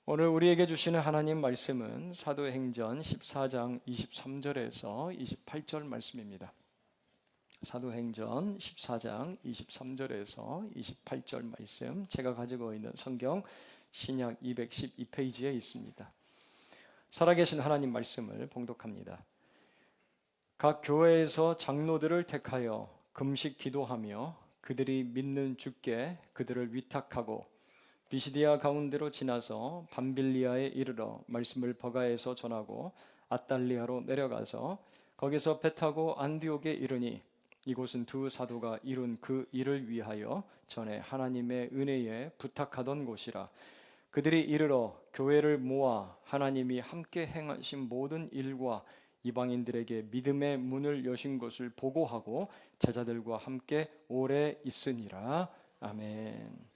오늘 우리에게 주시는 하나님 말씀은 사도행전 14장 23절에서 28절 말씀입니다. 사도행전 14장 23절에서 28절 말씀, 제가 가지고 있는 성경 신약 212페이지에 있습니다. 살아계신 하나님 말씀을 봉독합니다. 각 교회에서 장로들을 택하여 금식 기도하며 그들이 믿는 주께 그들을 위탁하고 비시디아 가운데로 지나서 밤빌리아에 이르러 말씀을 버가에서 전하고 아달리아로 내려가서 거기서 배 타고 안디옥에 이르니 이곳은 두 사도가 이룬 그 일을 위하여 전에 하나님의 은혜에 부탁하던 곳이라. 그들이 이르러 교회를 모아 하나님이 함께 행하신 모든 일과 이방인들에게 믿음의 문을 여신 것을 보고하고 제자들과 함께 오래 있으니라. 아멘.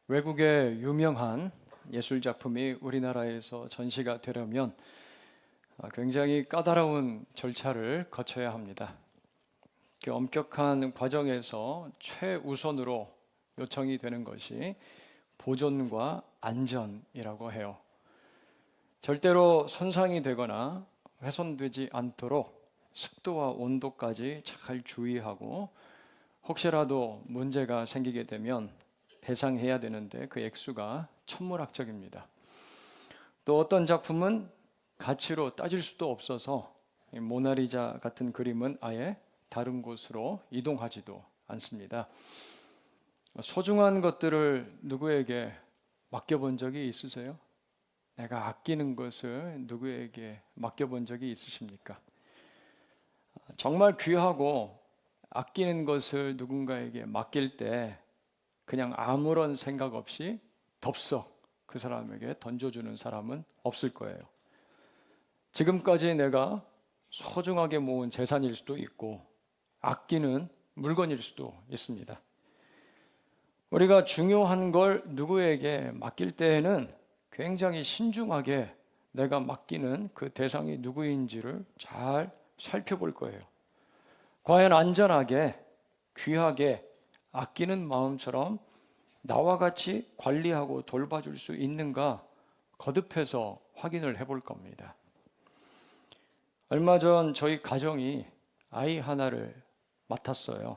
외국의 유명한 예술작품이 우리나라에서 전시가 되려면 굉장히 까다로운 절차를 거쳐야 합니다. 그 엄격한 과정에서 최우선으로 요청이 되는 것이 보존과 안전이라고 해요. 절대로 손상이 되거나 훼손되지 않도록 습도와 온도까지 잘 주의하고 혹시라도 문제가 생기게 되면 배상해야 되는데 그 액수가 천문학적입니다. 또 어떤 작품은 가치로 따질 수도 없어서 모나리자 같은 그림은 아예 다른 곳으로 이동하지도 않습니다. 소중한 것들을 누구에게 맡겨본 적이 있으세요? 내가 아끼는 것을 누구에게 맡겨본 적이 있으십니까? 정말 귀하고 아끼는 것을 누군가에게 맡길 때 그냥 아무런 생각 없이 덥석 그 사람에게 던져주는 사람은 없을 거예요. 지금까지 내가 소중하게 모은 재산일 수도 있고 아끼는 물건일 수도 있습니다. 우리가 중요한 걸 누구에게 맡길 때에는 굉장히 신중하게 내가 맡기는 그 대상이 누구인지를 잘 살펴볼 거예요. 과연 안전하게, 귀하게 아끼는 마음처럼 나와 같이 관리하고 돌봐줄 수 있는가 거듭해서 확인을 해볼 겁니다. 얼마 전 저희 가정이 아이 하나를 맡았어요.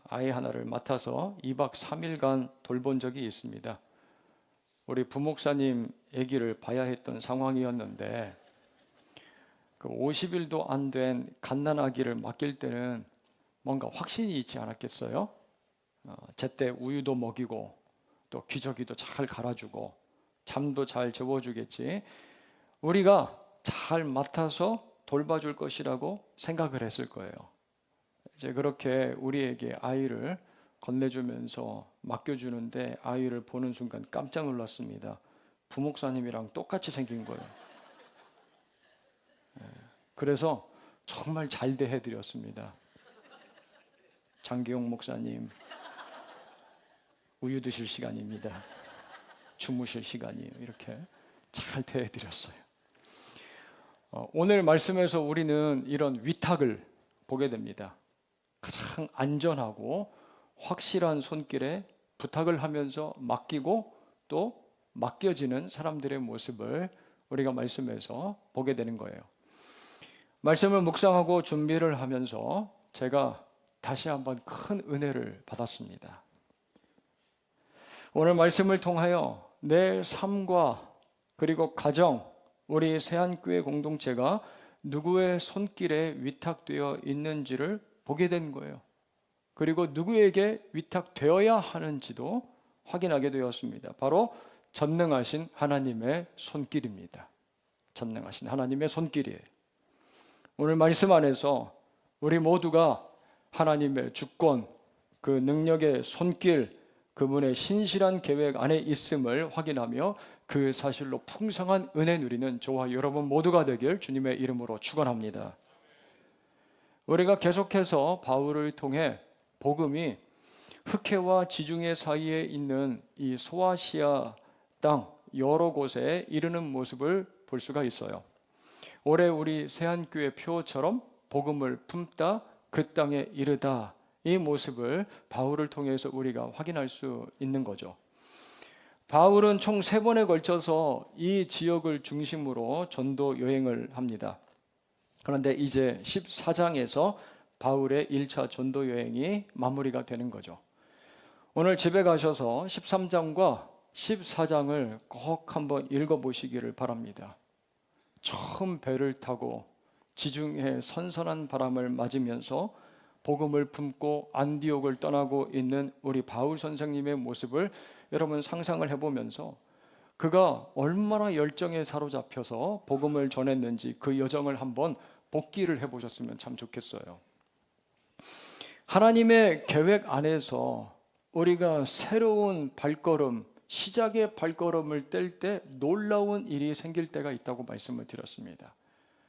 아이 하나를 맡아서 2박 3일간 돌본 적이 있습니다. 우리 부목사님 아기를 봐야 했던 상황이었는데 그 50일도 안 된 갓난아기를 맡길 때는 뭔가 확신이 있지 않았겠어요? 제때 우유도 먹이고 또 기저귀도 잘 갈아주고 잠도 잘 재워주겠지. 우리가 잘 맡아서 돌봐줄 것이라고 생각을 했을 거예요. 이제 그렇게 우리에게 아이를 건네주면서 맡겨주는데 아이를 보는 순간 깜짝 놀랐습니다. 부목사님이랑 똑같이 생긴 거예요. 그래서 정말 잘 대해드렸습니다. 장기용 목사님, 우유 드실 시간입니다. 주무실 시간이에요. 이렇게 잘 대해드렸어요. 오늘 말씀에서 우리는 이런 위탁을 보게 됩니다. 가장 안전하고 확실한 손길에 부탁을 하면서 맡기고 또 맡겨지는 사람들의 모습을 우리가 말씀에서 보게 되는 거예요. 말씀을 묵상하고 준비를 하면서 제가 다시 한번 큰 은혜를 받았습니다. 오늘 말씀을 통하여 내 삶과 그리고 가정, 우리 새안교회 공동체가 누구의 손길에 위탁되어 있는지를 보게 된 거예요. 그리고 누구에게 위탁되어야 하는지도 확인하게 되었습니다. 바로 전능하신 하나님의 손길입니다. 전능하신 하나님의 손길이에요. 오늘 말씀 안에서 우리 모두가 하나님의 주권, 그 능력의 손길, 그분의 신실한 계획 안에 있음을 확인하며 그 사실로 풍성한 은혜 누리는 저와 여러분 모두가 되길 주님의 이름으로 축원합니다. 우리가 계속해서 바울을 통해 복음이 흑해와 지중해 사이에 있는 이 소아시아 땅 여러 곳에 이르는 모습을 볼 수가 있어요. 올해 우리 새안교회 표처럼 복음을 품다 그 땅에 이르다, 이 모습을 바울을 통해서 우리가 확인할 수 있는 거죠. 바울은 총 3번에 걸쳐서 이 지역을 중심으로 전도 여행을 합니다. 그런데 이제 14장에서 바울의 1차 전도 여행이 마무리가 되는 거죠. 오늘 집에 가셔서 13장과 14장을 꼭 한번 읽어보시기를 바랍니다. 처음 배를 타고 지중해 선선한 바람을 맞으면서 복음을 품고 안디옥을 떠나고 있는 우리 바울 선생님의 모습을 여러분 상상을 해보면서 그가 얼마나 열정에 사로잡혀서 복음을 전했는지 그 여정을 한번 복기를 해보셨으면 참 좋겠어요. 하나님의 계획 안에서 우리가 새로운 발걸음, 시작의 발걸음을 뗄 때 놀라운 일이 생길 때가 있다고 말씀을 드렸습니다.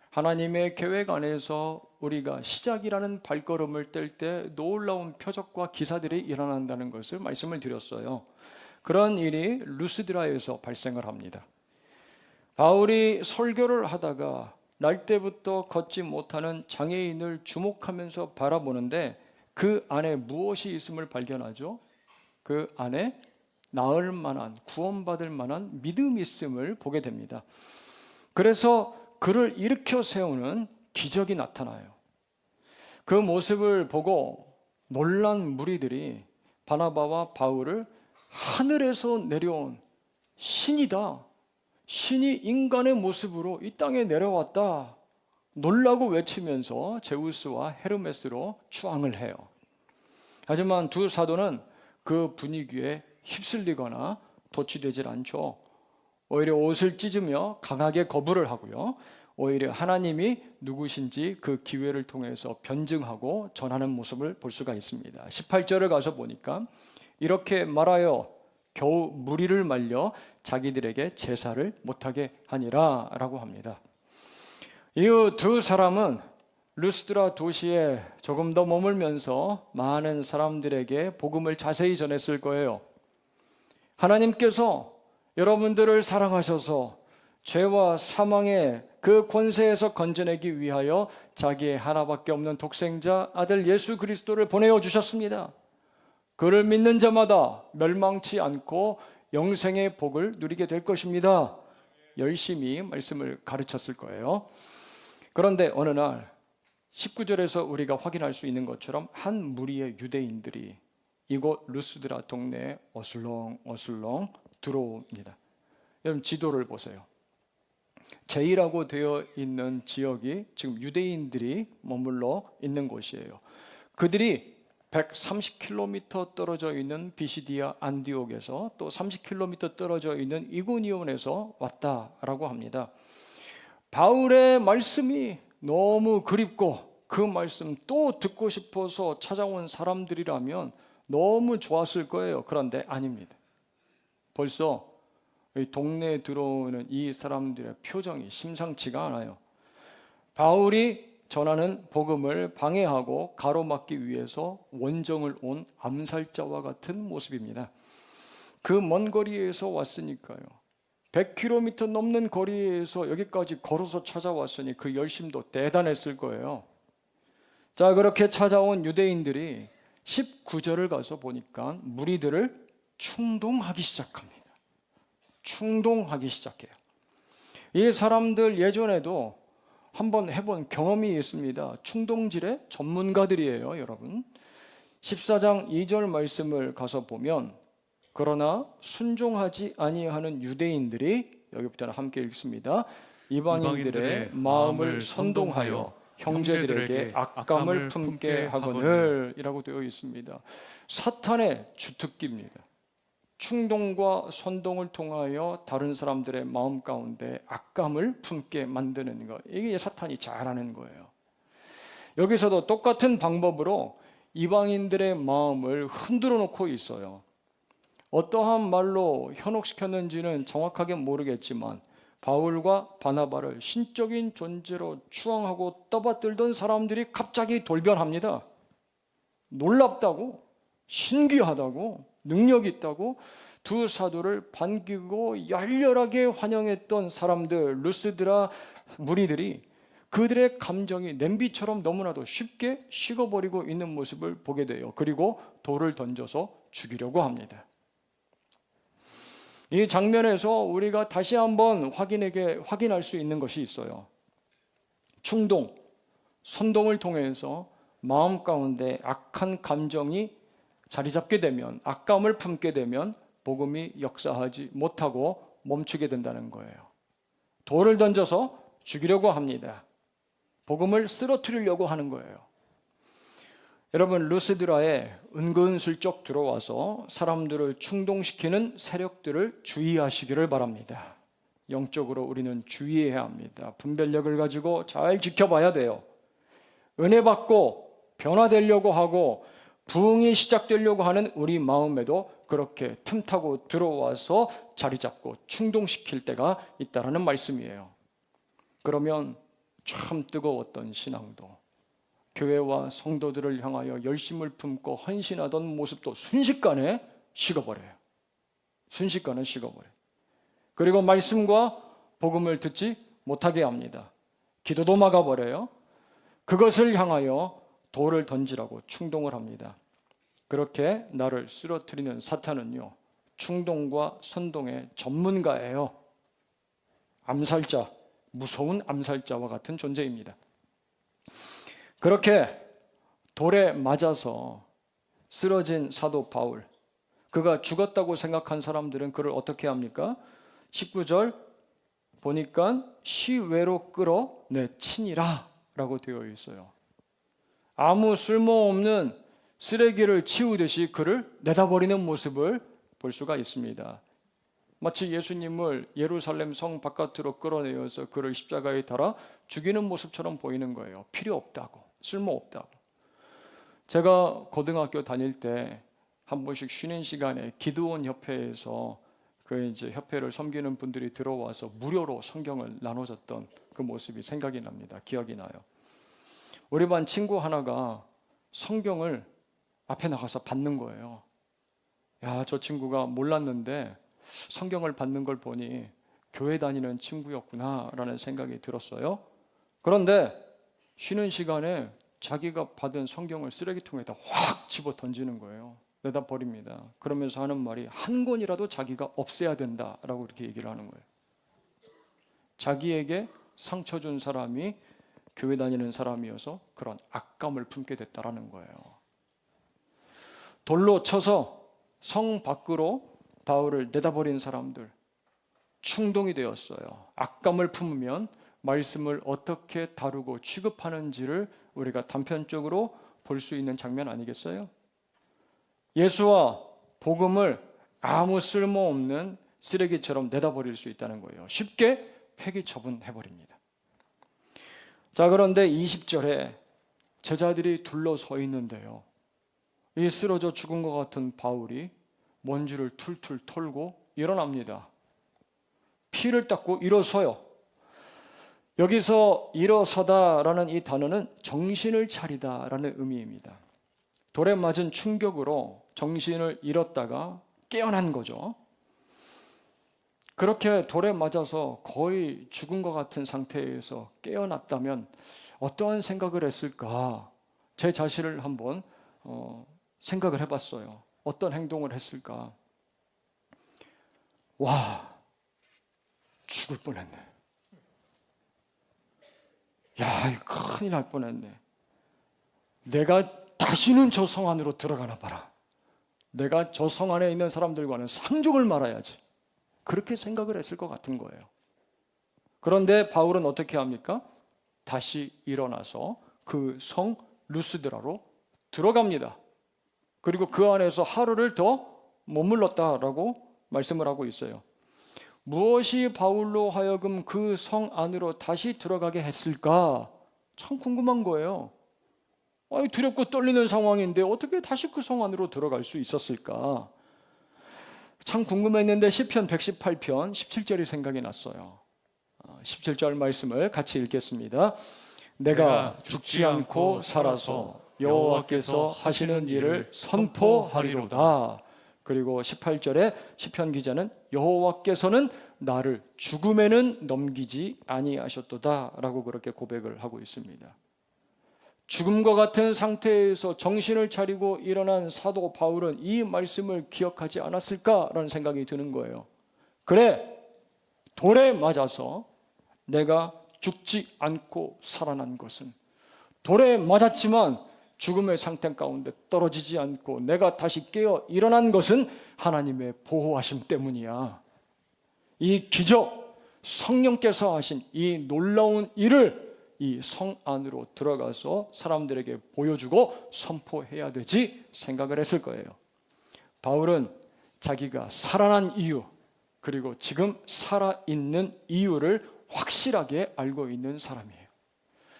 하나님의 계획 안에서 우리가 시작이라는 발걸음을 뗄 때 놀라운 표적과 기사들이 일어난다는 것을 말씀을 드렸어요. 그런 일이 루스드라에서 발생을 합니다. 바울이 설교를 하다가 날 때부터 걷지 못하는 장애인을 주목하면서 바라보는데 그 안에 무엇이 있음을 발견하죠? 그 안에 나을 만한, 구원받을 만한 믿음이 있음을 보게 됩니다. 그래서 그를 일으켜 세우는 기적이 나타나요. 그 모습을 보고 놀란 무리들이 바나바와 바울을 하늘에서 내려온 신이다, 신이 인간의 모습으로 이 땅에 내려왔다 놀라고 외치면서 제우스와 헤르메스로 추앙을 해요. 하지만 두 사도는 그 분위기에 휩쓸리거나 도취되질 않죠. 오히려 옷을 찢으며 강하게 거부를 하고요. 오히려 하나님이 누구신지 그 기회를 통해서 변증하고 전하는 모습을 볼 수가 있습니다. 18절을 가서 보니까 이렇게 말하여 겨우 무리를 말려 자기들에게 제사를 못하게 하니라 라고 합니다. 이후 두 사람은 루스드라 도시에 조금 더 머물면서 많은 사람들에게 복음을 자세히 전했을 거예요. 하나님께서 여러분들을 사랑하셔서 죄와 사망의 그 권세에서 건져내기 위하여 자기의 하나밖에 없는 독생자 아들 예수 그리스도를 보내어 주셨습니다. 그를 믿는 자마다 멸망치 않고 영생의 복을 누리게 될 것입니다. 열심히 말씀을 가르쳤을 거예요. 그런데 어느 날 19절에서 우리가 확인할 수 있는 것처럼 한 무리의 유대인들이 이곳 루스드라 동네에 어슬렁 들어옵니다. 여러분 지도를 보세요. 제이라고 되어 있는 지역이 지금 유대인들이 머물러 있는 곳이에요. 그들이 130km 떨어져 있는 비시디아 안디옥에서 또 30km 떨어져 있는 이고니온에서 왔다라고 합니다. 바울의 말씀이 너무 그립고 그 말씀 또 듣고 싶어서 찾아온 사람들이라면 너무 좋았을 거예요. 그런데 아닙니다. 벌써 동네에 들어오는 이 사람들의 표정이 심상치가 않아요. 바울이 전하는 복음을 방해하고 가로막기 위해서 원정을 온 암살자와 같은 모습입니다. 그 먼 거리에서 왔으니까요. 100km 넘는 거리에서 여기까지 걸어서 찾아왔으니 그 열심도 대단했을 거예요. 자, 그렇게 찾아온 유대인들이 19절을 가서 보니까 무리들을 충동하기 시작합니다. 충동하기 시작해요. 이 사람들 예전에도 한번 해본 경험이 있습니다. 충동질의 전문가들이에요, 여러분. 14장 2절 말씀을 가서 보면 그러나 순종하지 아니하는 유대인들이 여기부터는 함께 읽습니다. 이방인들의 마음을 선동하여 형제들에게 악감을 품게 하거늘 이라고 되어 있습니다. 사탄의 주특기입니다. 충동과 선동을 통하여 다른 사람들의 마음 가운데 악감을 품게 만드는 것, 이게 사탄이 잘하는 거예요. 여기서도 똑같은 방법으로 이방인들의 마음을 흔들어 놓고 있어요. 어떠한 말로 현혹시켰는지는 정확하게 모르겠지만 바울과 바나바를 신적인 존재로 추앙하고 떠받들던 사람들이 갑자기 돌변합니다. 놀랍다고, 신기하다고, 능력 있다고 두 사도를 반기고 열렬하게 환영했던 사람들, 루스드라 무리들이 그들의 감정이 냄비처럼 너무나도 쉽게 식어버리고 있는 모습을 보게 돼요. 그리고 돌을 던져서 죽이려고 합니다. 이 장면에서 우리가 다시 한번 확인할 수 있는 것이 있어요. 충동, 선동을 통해서 마음 가운데 악한 감정이 자리 잡게 되면, 악감을 품게 되면 복음이 역사하지 못하고 멈추게 된다는 거예요. 돌을 던져서 죽이려고 합니다. 복음을 쓰러뜨리려고 하는 거예요. 여러분, 루스드라에 은근슬쩍 들어와서 사람들을 충동시키는 세력들을 주의하시기를 바랍니다. 영적으로 우리는 주의해야 합니다. 분별력을 가지고 잘 지켜봐야 돼요. 은혜 받고 변화되려고 하고 부흥이 시작되려고 하는 우리 마음에도 그렇게 틈타고 들어와서 자리 잡고 충동시킬 때가 있다라는 말씀이에요. 그러면 참 뜨거웠던 신앙도, 교회와 성도들을 향하여 열심을 품고 헌신하던 모습도 순식간에 식어버려요. 순식간에 식어버려요. 그리고 말씀과 복음을 듣지 못하게 합니다. 기도도 막아버려요. 그것을 향하여 돌을 던지라고 충동을 합니다. 그렇게 나를 쓰러뜨리는 사탄은요, 충동과 선동의 전문가예요. 암살자, 무서운 암살자와 같은 존재입니다. 그렇게 돌에 맞아서 쓰러진 사도 바울, 그가 죽었다고 생각한 사람들은 그를 어떻게 합니까? 19절 보니까 시외로 끌어내치니라 라고 되어 있어요. 아무 쓸모없는 쓰레기를 치우듯이 그를 내다버리는 모습을 볼 수가 있습니다. 마치 예수님을 예루살렘 성 바깥으로 끌어내어서 그를 십자가에 달아 죽이는 모습처럼 보이는 거예요. 필요 없다고, 쓸모없다고. 제가 고등학교 다닐 때 한 번씩 쉬는 시간에 기드온 협회에서 이제 협회를 섬기는 분들이 들어와서 무료로 성경을 나눠줬던 그 모습이 생각이 납니다. 기억이 나요. 우리 반 친구 하나가 성경을 앞에 나가서 받는 거예요. 야, 저 친구가 몰랐는데 성경을 받는 걸 보니 교회 다니는 친구였구나라는 생각이 들었어요. 그런데 쉬는 시간에 자기가 받은 성경을 쓰레기통에다 확 집어 던지는 거예요. 내다 버립니다. 그러면서 하는 말이 한 권이라도 자기가 없애야 된다라고 이렇게 얘기를 하는 거예요. 자기에게 상처 준 사람이 교회 다니는 사람이어서 그런 악감을 품게 됐다라는 거예요. 돌로 쳐서 성 밖으로 바울을 내다버린 사람들, 충동이 되었어요. 악감을 품으면 말씀을 어떻게 다루고 취급하는지를 우리가 단편적으로 볼 수 있는 장면 아니겠어요? 예수와 복음을 아무 쓸모없는 쓰레기처럼 내다버릴 수 있다는 거예요. 쉽게 폐기 처분해버립니다. 자, 그런데 20절에 제자들이 둘러서 있는데요, 이 쓰러져 죽은 것 같은 바울이 먼지를 툴툴 털고 일어납니다. 피를 닦고 일어서요. 여기서 일어서다라는 이 단어는 정신을 차리다라는 의미입니다. 돌에 맞은 충격으로 정신을 잃었다가 깨어난 거죠. 그렇게 돌에 맞아서 거의 죽은 것 같은 상태에서 깨어났다면 어떠한 생각을 했을까? 제 자신을 한번 생각을 해봤어요. 어떤 행동을 했을까? 와, 죽을 뻔했네. 야, 이거 큰일 날 뻔했네. 내가 다시는 저 성 안으로 들어가나 봐라. 내가 저 성 안에 있는 사람들과는 상종을 말아야지. 그렇게 생각을 했을 것 같은 거예요. 그런데 바울은 어떻게 합니까? 다시 일어나서 그 성 루스드라로 들어갑니다. 그리고 그 안에서 하루를 더 머물렀다라고 말씀을 하고 있어요. 무엇이 바울로 하여금 그 성 안으로 다시 들어가게 했을까? 참 궁금한 거예요. 아니, 두렵고 떨리는 상황인데 어떻게 다시 그 성 안으로 들어갈 수 있었을까? 참 궁금했는데 시편 118편 17절이 생각이 났어요. 17절 말씀을 같이 읽겠습니다. 내가 죽지 않고 살아서 여호와께서 하시는 일을 선포하리로다. 그리고 18절에 시편 기자는 여호와께서는 나를 죽음에는 넘기지 아니하셨도다 라고 그렇게 고백을 하고 있습니다. 죽음과 같은 상태에서 정신을 차리고 일어난 사도 바울은 이 말씀을 기억하지 않았을까라는 생각이 드는 거예요. 그래, 돌에 맞아서 내가 죽지 않고 살아난 것은, 돌에 맞았지만 죽음의 상태 가운데 떨어지지 않고 내가 다시 깨어 일어난 것은 하나님의 보호하심 때문이야. 이 기적, 성령께서 하신 이 놀라운 일을 이 성 안으로 들어가서 사람들에게 보여주고 선포해야 되지 생각을 했을 거예요. 바울은 자기가 살아난 이유, 그리고 지금 살아있는 이유를 확실하게 알고 있는 사람이에요.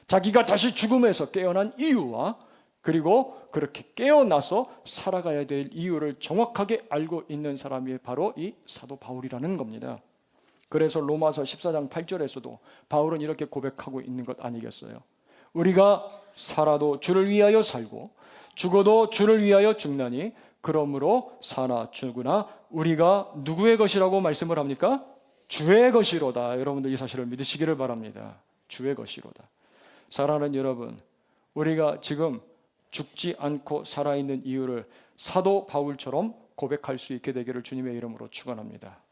자기가 다시 죽음에서 깨어난 이유와 그리고 그렇게 깨어나서 살아가야 될 이유를 정확하게 알고 있는 사람이 바로 이 사도 바울이라는 겁니다. 그래서 로마서 14장 8절에서도 바울은 이렇게 고백하고 있는 것 아니겠어요? 우리가 살아도 주를 위하여 살고 죽어도 주를 위하여 죽나니 그러므로 사나 죽으나 우리가 누구의 것이라고 말씀을 합니까? 주의 것이로다. 여러분들 이 사실을 믿으시기를 바랍니다. 주의 것이로다. 사랑하는 여러분, 우리가 지금 죽지 않고 살아있는 이유를 사도 바울처럼 고백할 수 있게 되기를 주님의 이름으로 축원합니다.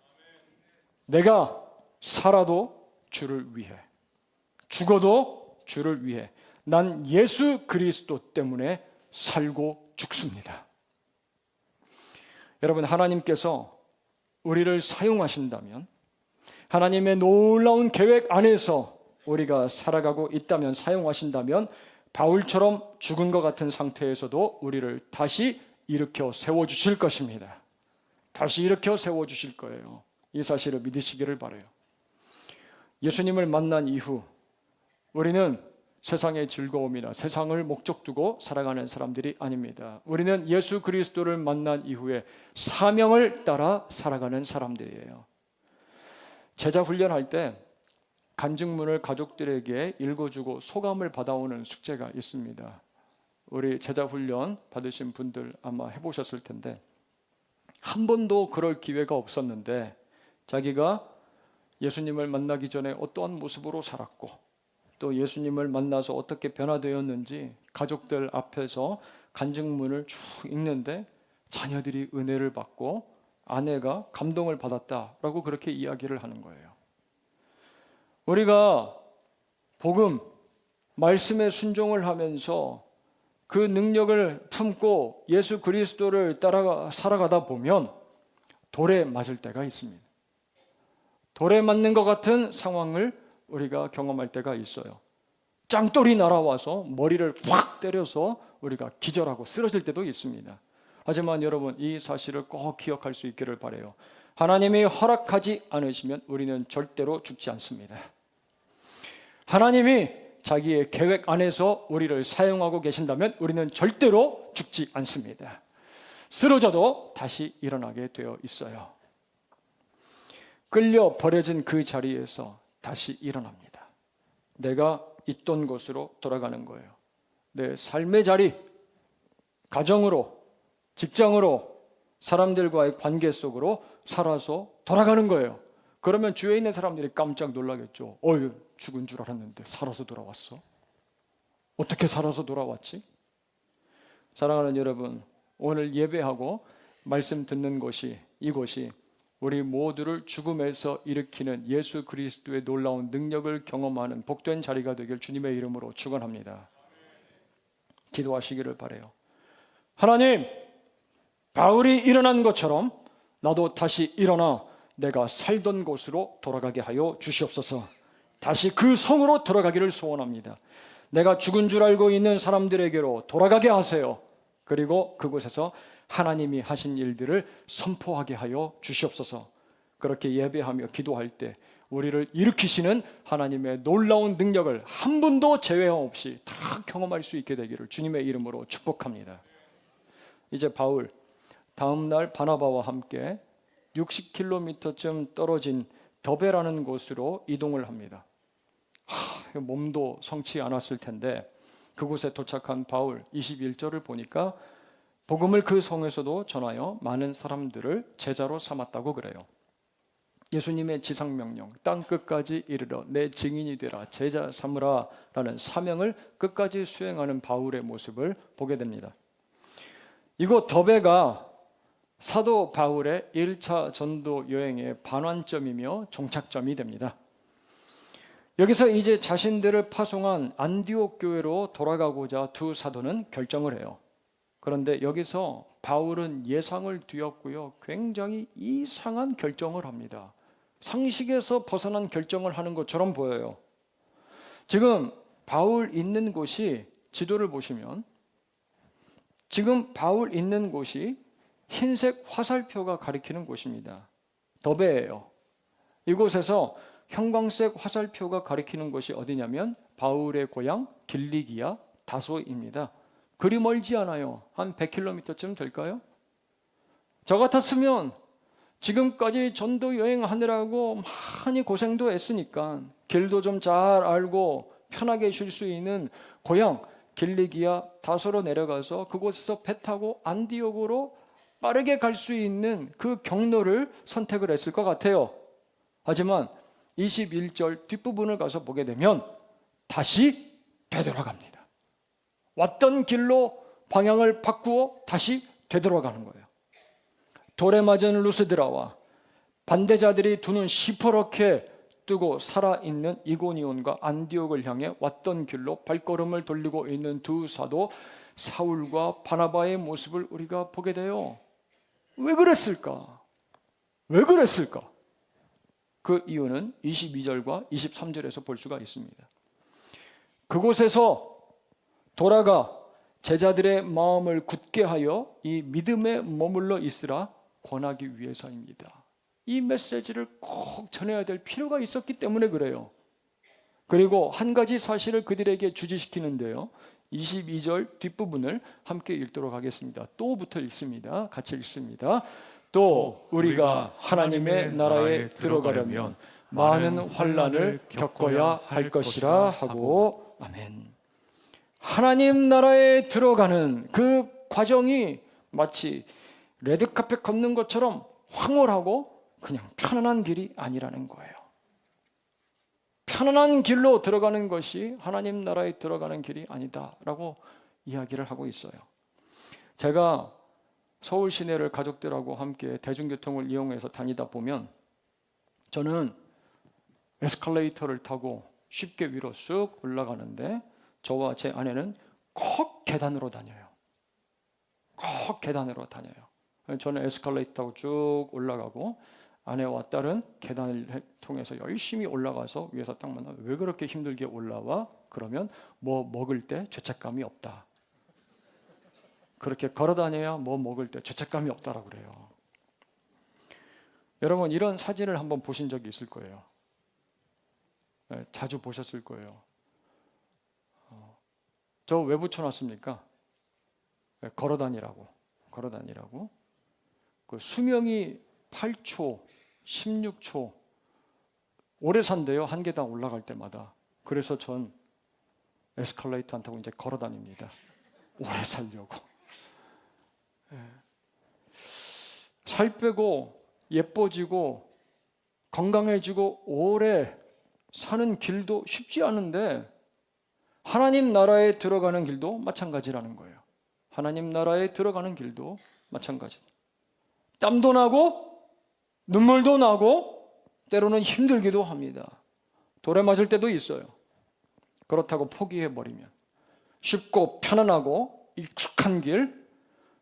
내가 살아도 주를 위해, 죽어도 주를 위해, 난 예수 그리스도 때문에 살고 죽습니다. 여러분, 하나님께서 우리를 사용하신다면, 하나님의 놀라운 계획 안에서 우리가 살아가고 있다면, 사용하신다면 바울처럼 죽은 것 같은 상태에서도 우리를 다시 일으켜 세워주실 것입니다. 다시 일으켜 세워주실 거예요. 이 사실을 믿으시기를 바라요. 예수님을 만난 이후 우리는 세상의 즐거움이나 세상을 목적 두고 살아가는 사람들이 아닙니다. 우리는 예수 그리스도를 만난 이후에 사명을 따라 살아가는 사람들이에요. 제자 훈련할 때 간증문을 가족들에게 읽어주고 소감을 받아오는 숙제가 있습니다. 우리 제자 훈련 받으신 분들 아마 해보셨을 텐데, 한 번도 그럴 기회가 없었는데 자기가 예수님을 만나기 전에 어떠한 모습으로 살았고 또 예수님을 만나서 어떻게 변화되었는지 가족들 앞에서 간증문을 쭉 읽는데 자녀들이 은혜를 받고 아내가 감동을 받았다라고 그렇게 이야기를 하는 거예요. 우리가 복음, 말씀에 순종을 하면서 그 능력을 품고 예수 그리스도를 따라 살아가다 보면 돌에 맞을 때가 있습니다. 돌에 맞는 것 같은 상황을 우리가 경험할 때가 있어요. 짱돌이 날아와서 머리를 확 때려서 우리가 기절하고 쓰러질 때도 있습니다. 하지만 여러분, 이 사실을 꼭 기억할 수 있기를 바라요. 하나님이 허락하지 않으시면 우리는 절대로 죽지 않습니다. 하나님이 자기의 계획 안에서 우리를 사용하고 계신다면 우리는 절대로 죽지 않습니다. 쓰러져도 다시 일어나게 되어 있어요. 끌려 버려진 그 자리에서 다시 일어납니다. 내가 있던 곳으로 돌아가는 거예요. 내 삶의 자리, 가정으로, 직장으로, 사람들과의 관계 속으로 살아서 돌아가는 거예요. 그러면 주위에 있는 사람들이 깜짝 놀라겠죠. 어휴, 죽은 줄 알았는데 살아서 돌아왔어? 어떻게 살아서 돌아왔지? 사랑하는 여러분, 오늘 예배하고 말씀 듣는 곳이, 이곳이 우리 모두를 죽음에서 일으키는 예수 그리스도의 놀라운 능력을 경험하는 복된 자리가 되길 주님의 이름으로 축원합니다. 기도하시기를 바라요. 하나님, 바울이 일어난 것처럼 나도 다시 일어나 내가 살던 곳으로 돌아가게 하여 주시옵소서. 다시 그 성으로 들어가기를 소원합니다. 내가 죽은 줄 알고 있는 사람들에게로 돌아가게 하세요. 그리고 그곳에서 하나님이 하신 일들을 선포하게 하여 주시옵소서. 그렇게 예배하며 기도할 때 우리를 일으키시는 하나님의 놀라운 능력을 한 분도 제외 없이 다 경험할 수 있게 되기를 주님의 이름으로 축복합니다. 이제 바울, 다음 날 바나바와 함께 60km쯤 떨어진 더베라는 곳으로 이동을 합니다. 몸도 성치 않았을 텐데 그곳에 도착한 바울 21절을 보니까 복음을 그 성에서도 전하여 많은 사람들을 제자로 삼았다고 그래요. 예수님의 지상명령, 땅 끝까지 이르러 내 증인이 되라, 제자 삼으라 라는 사명을 끝까지 수행하는 바울의 모습을 보게 됩니다. 이곳 더베가 사도 바울의 1차 전도 여행의 반환점이며 종착점이 됩니다. 여기서 이제 자신들을 파송한 안디옥 교회로 돌아가고자 두 사도는 결정을 해요. 그런데 여기서 바울은 예상을 뒤엎고요, 굉장히 이상한 결정을 합니다. 상식에서 벗어난 결정을 하는 것처럼 보여요. 지금 바울 있는 곳이, 지도를 보시면 지금 바울 있는 곳이 흰색 화살표가 가리키는 곳입니다. 더베예요. 이곳에서 형광색 화살표가 가리키는 곳이 어디냐면 바울의 고향 길리기아 다소입니다. 그리 멀지 않아요. 한 100km쯤 될까요? 저 같았으면 지금까지 전도 여행하느라고 많이 고생도 했으니까 길도 좀 잘 알고 편하게 쉴 수 있는 고향 길리기아 다소로 내려가서 그곳에서 배 타고 안디옥으로 빠르게 갈 수 있는 그 경로를 선택을 했을 것 같아요. 하지만 21절 뒷부분을 가서 보게 되면 다시 되돌아갑니다. 왔던 길로 방향을 바꾸어 다시 되돌아가는 거예요. 돌에 맞은 루스드라와 반대자들이 두 눈 시퍼렇게 뜨고 살아있는 이고니온과 안디옥을 향해 왔던 길로 발걸음을 돌리고 있는 두 사도 사울과 바나바의 모습을 우리가 보게 돼요. 왜 그랬을까? 왜 그랬을까? 그 이유는 22절과 23절에서 볼 수가 있습니다. 그곳에서 돌아가 제자들의 마음을 굳게 하여 이 믿음에 머물러 있으라 권하기 위해서입니다. 이 메시지를 꼭 전해야 될 필요가 있었기 때문에 그래요. 그리고 한 가지 사실을 그들에게 주지시키는데요. 22절 뒷부분을 함께 읽도록 하겠습니다. 또 붙어 읽습니다. 같이 읽습니다. 또 우리가 하나님의 나라에 들어가려면 많은 환난을 겪어야 할 것이라 하고, 아멘. 하나님 나라에 들어가는 그 과정이 마치 레드카펫 걷는 것처럼 황홀하고 그냥 편안한 길이 아니라는 거예요. 편안한 길로 들어가는 것이 하나님 나라에 들어가는 길이 아니다라고 이야기를 하고 있어요. 제가 서울 시내를 가족들하고 함께 대중교통을 이용해서 다니다 보면 저는 에스컬레이터를 타고 쉽게 위로 쑥 올라가는데 저와 제 아내는 꼭 계단으로 다녀요. 꼭 계단으로 다녀요. 저는 에스컬레이터 타고 쭉 올라가고 아내와 딸은 계단을 통해서 열심히 올라가서 위에서 딱 만나면 왜 그렇게 힘들게 올라와? 그러면 뭐 먹을 때 죄책감이 없다. 그렇게 걸어다녀야 뭐 먹을 때 죄책감이 없다라고 그래요. 여러분 이런 사진을 한번 보신 적이 있을 거예요. 네, 자주 보셨을 거예요. 저 왜 붙여놨습니까? 네, 걸어다니라고. 그 수명이 8초, 16초 오래 산대요. 한 계단 올라갈 때마다. 그래서 전 에스컬레이터 안 타고 이제 걸어다닙니다. 오래 살려고. 살 빼고 예뻐지고 건강해지고 오래 사는 길도 쉽지 않은데 하나님 나라에 들어가는 길도 마찬가지라는 거예요. 하나님 나라에 들어가는 길도 마찬가지다. 땀도 나고 눈물도 나고 때로는 힘들기도 합니다. 돌에 맞을 때도 있어요. 그렇다고 포기해버리면 쉽고 편안하고 익숙한 길,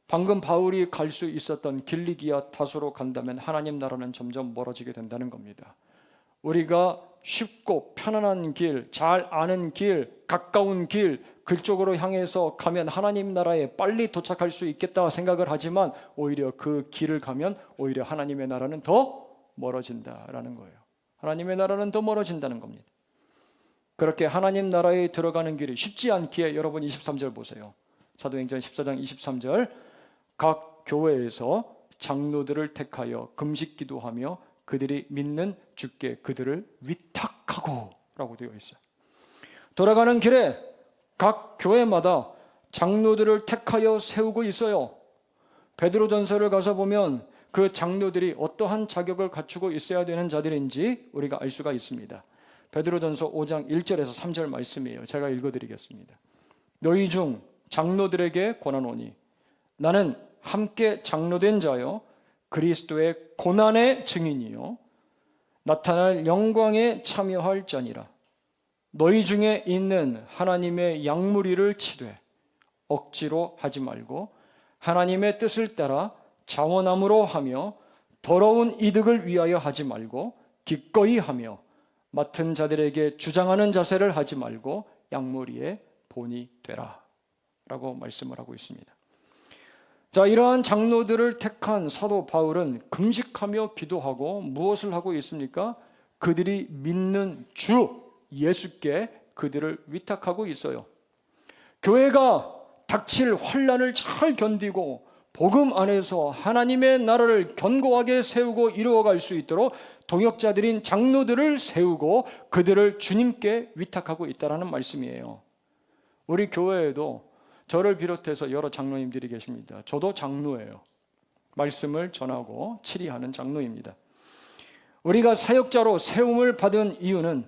방금 바울이 갈 수 있었던 길리기아 다소로 간다면 하나님 나라는 점점 멀어지게 된다는 겁니다. 우리가 쉽고 편안한 길, 잘 아는 길, 가까운 길, 그쪽으로 향해서 가면 하나님 나라에 빨리 도착할 수 있겠다 생각을 하지만 오히려 그 길을 가면 오히려 하나님의 나라는 더 멀어진다라는 거예요. 하나님의 나라는 더 멀어진다는 겁니다. 그렇게 하나님 나라에 들어가는 길이 쉽지 않기에 여러분 23절 보세요. 사도행전 14장 23절 각 교회에서 장로들을 택하여 금식 기도하며 그들이 믿는 주께 그들을 위탁하고 라고 되어 있어요. 돌아가는 길에 각 교회마다 장로들을 택하여 세우고 있어요. 베드로전서를 가서 보면 그 장로들이 어떠한 자격을 갖추고 있어야 되는 자들인지 우리가 알 수가 있습니다. 베드로전서 5장 1절에서 3절 말씀이에요. 제가 읽어드리겠습니다. 너희 중 장로들에게 권하노니 나는 함께 장로된 자요 그리스도의 고난의 증인이요 나타날 영광에 참여할 자니라. 너희 중에 있는 하나님의 양무리를 치되 억지로 하지 말고 하나님의 뜻을 따라 자원함으로 하며 더러운 이득을 위하여 하지 말고 기꺼이 하며 맡은 자들에게 주장하는 자세를 하지 말고 양무리의 본이 되라 라고 말씀을 하고 있습니다. 자, 이러한 장로들을 택한 사도 바울은 금식하며 기도하고 무엇을 하고 있습니까? 그들이 믿는 주 예수께 그들을 위탁하고 있어요. 교회가 닥칠 환난을 잘 견디고 복음 안에서 하나님의 나라를 견고하게 세우고 이루어갈 수 있도록 동역자들인 장로들을 세우고 그들을 주님께 위탁하고 있다는 말씀이에요. 우리 교회에도 저를 비롯해서 여러 장로님들이 계십니다. 저도 장로예요. 말씀을 전하고 치리하는 장로입니다. 우리가 사역자로 세움을 받은 이유는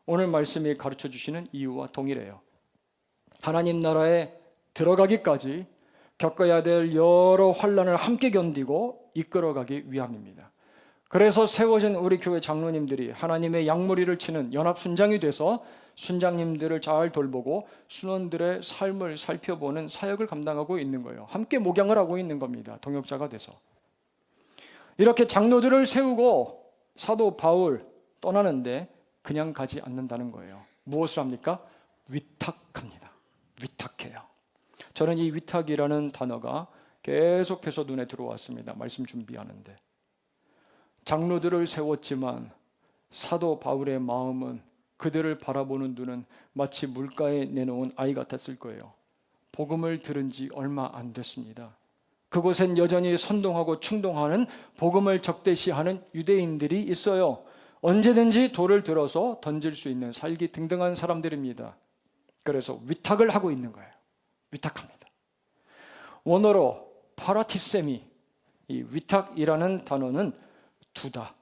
오늘 말씀이 가르쳐 주시는 이유와 동일해요. 하나님 나라에 들어가기까지 겪어야 될 여러 환난을 함께 견디고 이끌어가기 위함입니다. 그래서 세워진 우리 교회 장로님들이 하나님의 양무리를 치는 연합순장이 돼서 순장님들을 잘 돌보고 순원들의 삶을 살펴보는 사역을 감당하고 있는 거예요. 함께 목양을 하고 있는 겁니다. 동역자가 돼서. 이렇게 장로들을 세우고 사도 바울 떠나는데 그냥 가지 않는다는 거예요. 무엇을 합니까? 위탁합니다. 위탁해요. 저는 이 위탁이라는 단어가 계속해서 눈에 들어왔습니다. 말씀 준비하는데. 장로들을 세웠지만 사도 바울의 마음은 그들을 바라보는 눈은 마치 물가에 내놓은 아이 같았을 거예요. 복음을 들은 지 얼마 안 됐습니다. 그곳엔 여전히 선동하고 충동하는 복음을 적대시하는 유대인들이 있어요. 언제든지 돌을 들어서 던질 수 있는 살기 등등한 사람들입니다. 그래서 위탁을 하고 있는 거예요. 위탁합니다. 원어로 파라티세미, 이 위탁이라는 단어는 두다,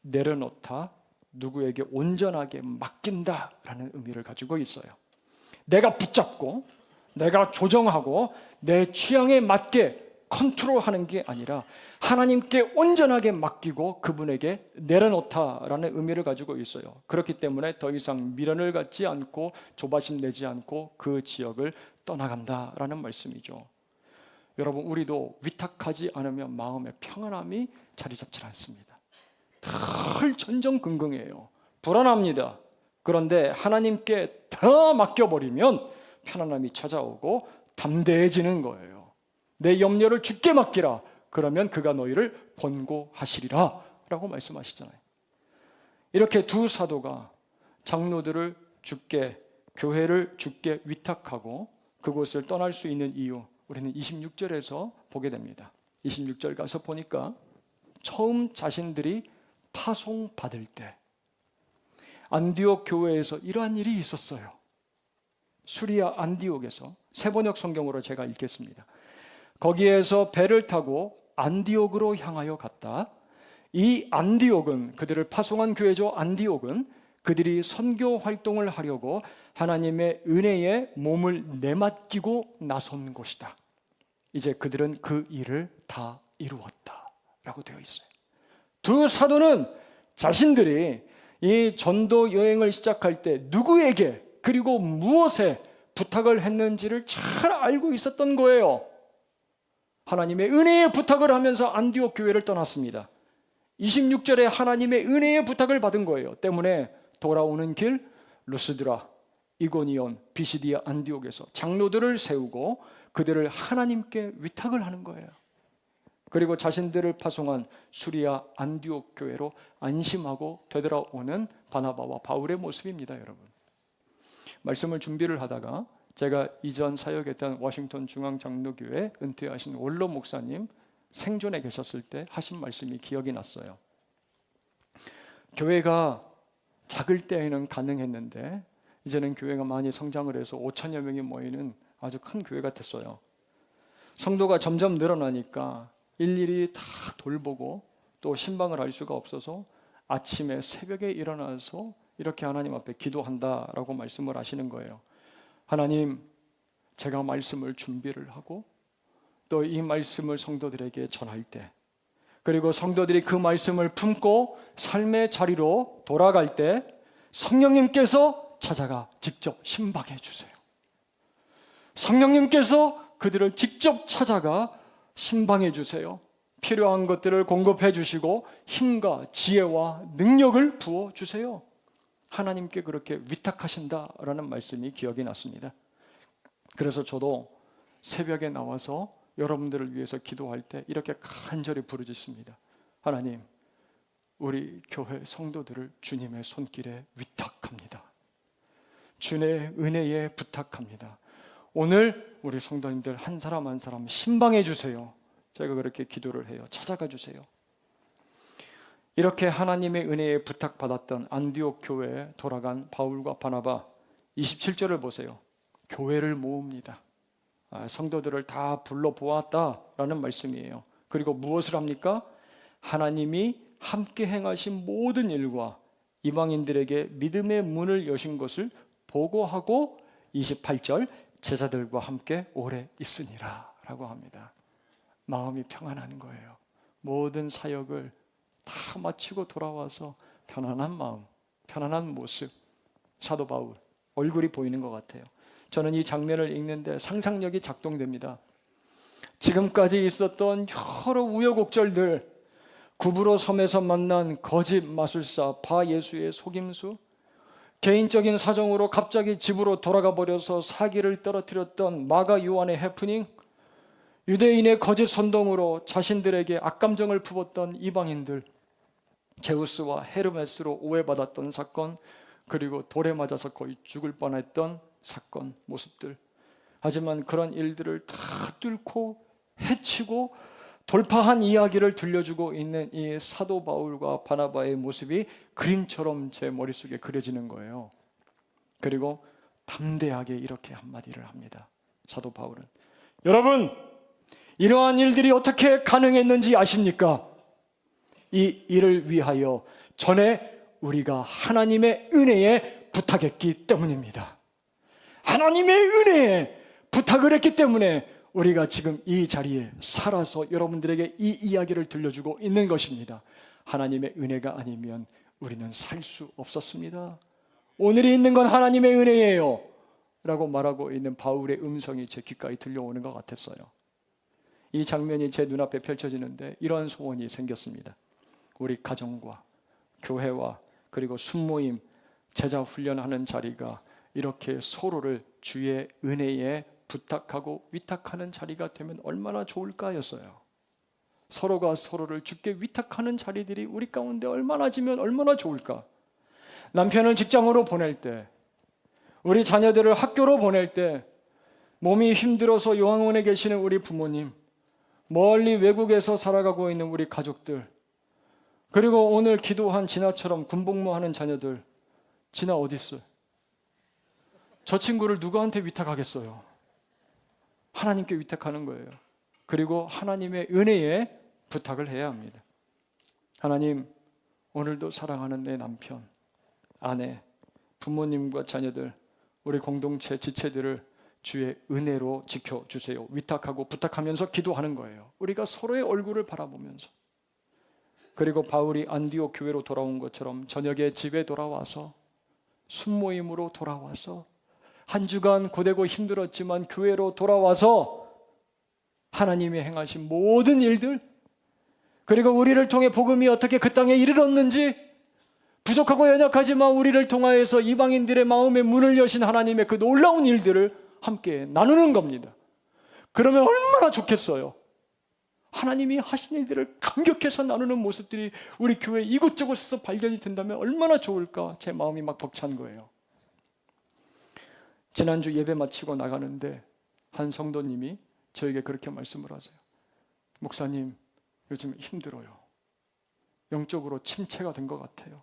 내려놓다, 누구에게 온전하게 맡긴다라는 의미를 가지고 있어요. 내가 붙잡고 내가 조정하고 내 취향에 맞게 컨트롤하는 게 아니라 하나님께 온전하게 맡기고 그분에게 내려놓다라는 의미를 가지고 있어요. 그렇기 때문에 더 이상 미련을 갖지 않고 조바심 내지 않고 그 지역을 떠나간다라는 말씀이죠. 여러분, 우리도 위탁하지 않으면 마음의 평안함이 자리 잡지 않습니다. 늘 전전긍긍해요. 불안합니다. 그런데 하나님께 다 맡겨버리면 편안함이 찾아오고 담대해지는 거예요. 내 염려를 주께 맡기라. 그러면 그가 너희를 권고하시리라 라고 말씀하시잖아요. 이렇게 두 사도가 장로들을 주께, 교회를 주께 위탁하고 그곳을 떠날 수 있는 이유, 우리는 26절에서 보게 됩니다. 26절 가서 보니까 처음 자신들이 파송받을 때 안디옥 교회에서 이러한 일이 있었어요. 수리아 안디옥에서, 세번역 성경으로 제가 읽겠습니다. 거기에서 배를 타고 안디옥으로 향하여 갔다. 이 안디옥은, 그들을 파송한 교회죠. 안디옥은 그들이 선교 활동을 하려고 하나님의 은혜에 몸을 내맡기고 나선 곳이다. 이제 그들은 그 일을 다 이루었다 라고 되어 있어요. 두 사도는 자신들이 이 전도 여행을 시작할 때 누구에게 그리고 무엇에 부탁을 했는지를 잘 알고 있었던 거예요. 하나님의 은혜의 부탁을 하면서 안디옥 교회를 떠났습니다. 26절에 하나님의 은혜의 부탁을 받은 거예요. 때문에 돌아오는 길 루스드라, 이고니온, 비시디아, 안디옥에서 장로들을 세우고 그들을 하나님께 위탁을 하는 거예요. 그리고 자신들을 파송한 수리아 안디옥 교회로 안심하고 되돌아오는 바나바와 바울의 모습입니다, 여러분. 말씀을 준비를 하다가 제가 이전 사역했던 워싱턴 중앙장로교회 은퇴하신 원로 목사님 생존에 계셨을 때 하신 말씀이 기억이 났어요. 교회가 작을 때에는 가능했는데 이제는 교회가 많이 성장을 해서 5천여 명이 모이는 아주 큰 교회가 됐어요. 성도가 점점 늘어나니까 일일이 다 돌보고 또 신방을 할 수가 없어서 아침에 새벽에 일어나서 이렇게 하나님 앞에 기도한다라고 말씀을 하시는 거예요. 하나님, 제가 말씀을 준비를 하고 또 이 말씀을 성도들에게 전할 때 그리고 성도들이 그 말씀을 품고 삶의 자리로 돌아갈 때 성령님께서 찾아가 직접 신방해 주세요. 성령님께서 그들을 직접 찾아가 신방해 주세요. 필요한 것들을 공급해 주시고 힘과 지혜와 능력을 부어 주세요. 하나님께 그렇게 위탁하신다라는 말씀이 기억이 났습니다. 그래서 저도 새벽에 나와서 여러분들을 위해서 기도할 때 이렇게 간절히 부르짖습니다. 하나님, 우리 교회 성도들을 주님의 손길에 위탁합니다. 주의 은혜에 부탁합니다. 오늘 우리 성도님들 한 사람 한 사람 신방해 주세요. 제가 그렇게 기도를 해요. 찾아가 주세요. 이렇게 하나님의 은혜에 부탁받았던 안디옥 교회에 돌아간 바울과 바나바 27절을 보세요. 교회를 모읍니다. 성도들을 다 불러보았다라는 말씀이에요. 그리고 무엇을 합니까? 하나님이 함께 행하신 모든 일과 이방인들에게 믿음의 문을 여신 것을 보고하고 28절 제자들과 함께 오래 있으니라 라고 합니다. 마음이 평안한 거예요. 모든 사역을 다 마치고 돌아와서 편안한 마음, 편안한 모습. 사도 바울 얼굴이 보이는 것 같아요. 저는 이 장면을 읽는데 상상력이 작동됩니다. 지금까지 있었던 여러 우여곡절들, 구브로 섬에서 만난 거짓 마술사 바 예수의 속임수, 개인적인 사정으로 갑자기 집으로 돌아가 버려서 사기를 떨어뜨렸던 마가 요한의 해프닝, 유대인의 거짓 선동으로 자신들에게 악감정을 품었던 이방인들, 제우스와 헤르메스로 오해받았던 사건, 그리고 돌에 맞아서 거의 죽을 뻔했던 사건, 모습들. 하지만 그런 일들을 다 뚫고 해치고 돌파한 이야기를 들려주고 있는 이 사도 바울과 바나바의 모습이 그림처럼 제 머릿속에 그려지는 거예요. 그리고 담대하게 이렇게 한마디를 합니다. 사도 바울은, 여러분, 이러한 일들이 어떻게 가능했는지 아십니까? 이 일을 위하여 전에 우리가 하나님의 은혜에 부탁했기 때문입니다. 하나님의 은혜에 부탁을 했기 때문에 우리가 지금 이 자리에 살아서 여러분들에게 이 이야기를 들려주고 있는 것입니다. 하나님의 은혜가 아니면 우리는 살 수 없었습니다. 오늘이 있는 건 하나님의 은혜예요 라고 말하고 있는 바울의 음성이 제 귓가에 들려오는 것 같았어요. 이 장면이 제 눈앞에 펼쳐지는데 이런 소원이 생겼습니다. 우리 가정과 교회와 그리고 순모임, 제자 훈련하는 자리가 이렇게 서로를 주의 은혜에 부탁하고 위탁하는 자리가 되면 얼마나 좋을까였어요. 서로가 서로를 주께 위탁하는 자리들이 우리 가운데 얼마나 지면 얼마나 좋을까. 남편을 직장으로 보낼 때, 우리 자녀들을 학교로 보낼 때, 몸이 힘들어서 요양원에 계시는 우리 부모님, 멀리 외국에서 살아가고 있는 우리 가족들, 그리고 오늘 기도한 진아처럼 군복무하는 자녀들, 진아 어디 있어요? 저 친구를 누구한테 위탁하겠어요? 하나님께 위탁하는 거예요. 그리고 하나님의 은혜에 부탁을 해야 합니다. 하나님, 오늘도 사랑하는 내 남편, 아내, 부모님과 자녀들, 우리 공동체 지체들을 주의 은혜로 지켜주세요. 위탁하고 부탁하면서 기도하는 거예요. 우리가 서로의 얼굴을 바라보면서. 그리고 바울이 안디옥 교회로 돌아온 것처럼 저녁에 집에 돌아와서 순모임으로 돌아와서 한 주간 고되고 힘들었지만 교회로 돌아와서 하나님이 행하신 모든 일들, 그리고 우리를 통해 복음이 어떻게 그 땅에 이르렀는지, 부족하고 연약하지만 우리를 통하여서 이방인들의 마음에 문을 여신 하나님의 그 놀라운 일들을 함께 나누는 겁니다. 그러면 얼마나 좋겠어요. 하나님이 하신 일들을 감격해서 나누는 모습들이 우리 교회 이곳저곳에서 발견이 된다면 얼마나 좋을까. 제 마음이 막 벅찬 거예요. 지난주 예배 마치고 나가는데 한 성도님이 저에게 그렇게 말씀을 하세요. 목사님, 요즘 힘들어요. 영적으로 침체가 된 것 같아요.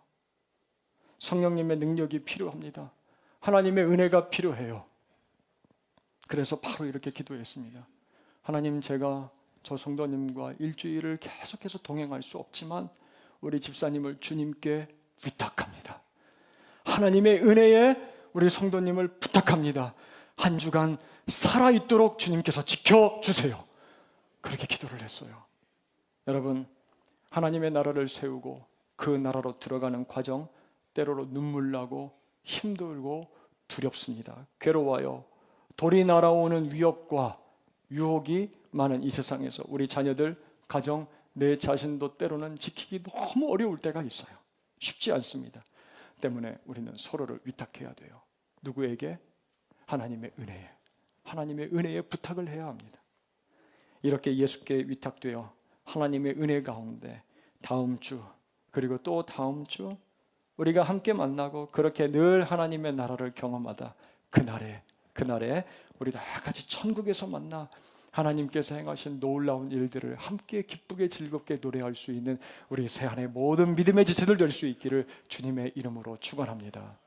성령님의 능력이 필요합니다. 하나님의 은혜가 필요해요. 그래서 바로 이렇게 기도했습니다. 하나님, 제가 저 성도님과 일주일을 계속해서 동행할 수 없지만 우리 집사님을 주님께 위탁합니다. 하나님의 은혜에 우리 성도님을 부탁합니다. 한 주간 살아있도록 주님께서 지켜주세요. 그렇게 기도를 했어요. 여러분, 하나님의 나라를 세우고 그 나라로 들어가는 과정, 때로로 눈물 나고 힘들고 두렵습니다. 괴로워요. 돌이 날아오는 위협과 유혹이 많은 이 세상에서 우리 자녀들, 가정, 내 자신도 때로는 지키기 너무 어려울 때가 있어요. 쉽지 않습니다. 때문에 우리는 서로를 위탁해야 돼요. 누구에게? 하나님의 은혜에. 하나님의 은혜에 부탁을 해야 합니다. 이렇게 예수께 위탁되어 하나님의 은혜 가운데 다음 주 그리고 또 다음 주 우리가 함께 만나고 그렇게 늘 하나님의 나라를 경험하다 그날에 우리 다 같이 천국에서 만나 하나님께서 행하신 놀라운 일들을 함께 기쁘게 즐겁게 노래할 수 있는 우리 새한의 모든 믿음의 지체들 될 수 있기를 주님의 이름으로 축원합니다.